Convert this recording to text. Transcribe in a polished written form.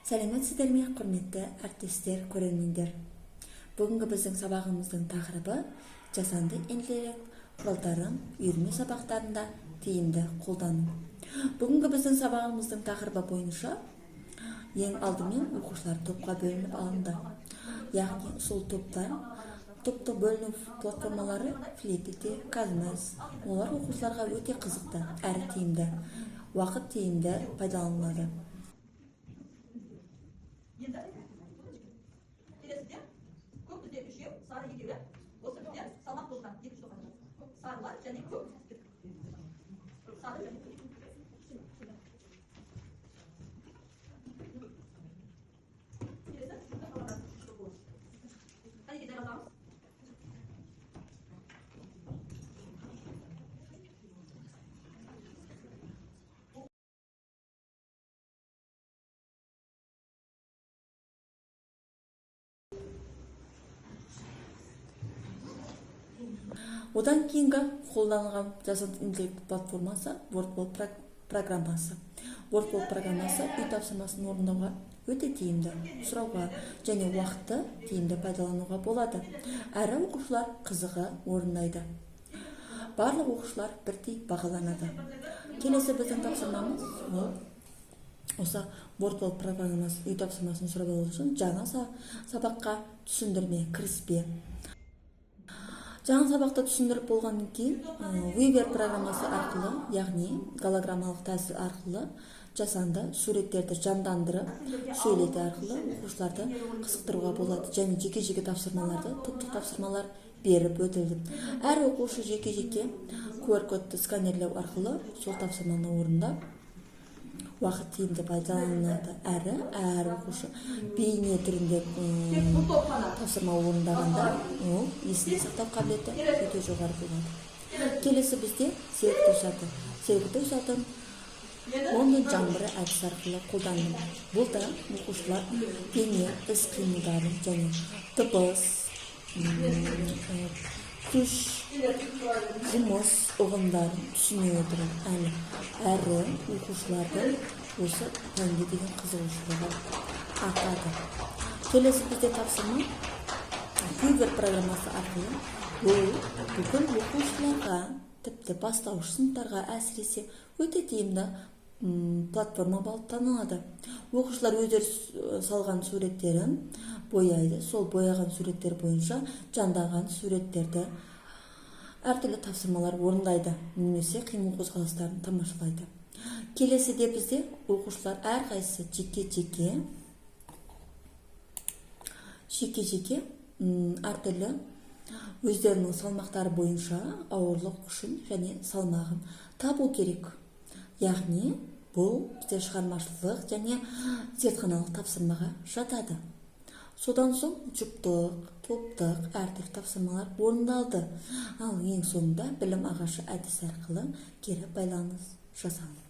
Сәлеметсіздер ме, құрметті әріптестер, көрермендер. Бүгінгі біздің сабағымыздың тақырыбы жасанды интеллект құралдарын үйірме сабақтарында тиімді қолдану. Бүгінгі біздің сабағымыздың тақырыбы бойынша ең алдымен оқушылар топқа бөлініп алынды. Яғни сол топта бөліну платформалары Flippity, Казмес. Олар оқушыларға өте қызықты әрі тиімді, уақыт тиімді пайдаланылады. Келесіде көк бізде үшеу, сары екеуі. Осы бізде салмақ болған екі тоқсан. Сарылар және көк. Сары және көк. Келесі шunda қалған үш топ болады. Қай жерде жазамыз? Одан кейінгі қолданылған жасанды интеллект платформасы WordWall программасы. WordWall программасы үй тапсырмасын орындауға өте тиімді, сұрауға және уақытты тиімді пайдалануға болады. Әрі оқушылар қызығы орындайды. Барлық оқушылар бірдей бағаланады. Келесі біздің тапсырмамыз осы WordWall программасы үй тапсырмасын сұрап алу үшін жаңа сабаққа түсіндірме, кіріспе. Жаңа сабақта түсіндіріп болғаннан кейін Weaver программасы арқылы, яғни голограммалық тәсіл арқылы жасанды суреттерді жандандырып, сөйлеті арқылы оқушыларды қызықтыруға болады. Және жеке-жеке тапсырмаларды, топтық тапсырмалар беріп өтілді. Әр оқушы жеке-жеке QR-кодты сканерлеу арқылы сол тапсырманы орындап, уақыт тиімді пайдаланылады. Әр оқушы бейне түрінде тапсырма орындағанда ол есінде сақтау қабілеті өте жоғары болады. Келесі бізде сергіту сатын Лондон жаңбыры әдісі арқылы қолданылды. Бұл да оқушылар дене іс-қимылдарын және дыбыс, күш, жұмыс ұғымдарын түсіне отырып әрі оқушылардың осы пәнге деген қызығушылығы артады. Келесі бізде тапсырма Weaver программасы арқылы бұл бүкіл оқушыларға, тіпті бастауыш сыныптарға әсіресе өте тиімді платформа болып танылады. Оқушылар өздері салған суреттерін бояйды. Сол бояған суреттер бойынша жандаған суреттерді әртүрлі тапсырмалар орындайды, немесе қимыл қозғалыстарын тамашалайды. Келесіде бізде оқушылар әрқайсысы жеке-жеке әртүрлі өздерінің салмақтары бойынша ауырлық күшін және салмағын табу керек. Яғни бұл бізде шығармашылық және зертханалық тапсырмаға жатады. Содан соң жұптық, топтық әртүрлі тапсырмалар орындалды. Ал ең соңында білім ағашы әдісі арқылы кері байланыс жасалды.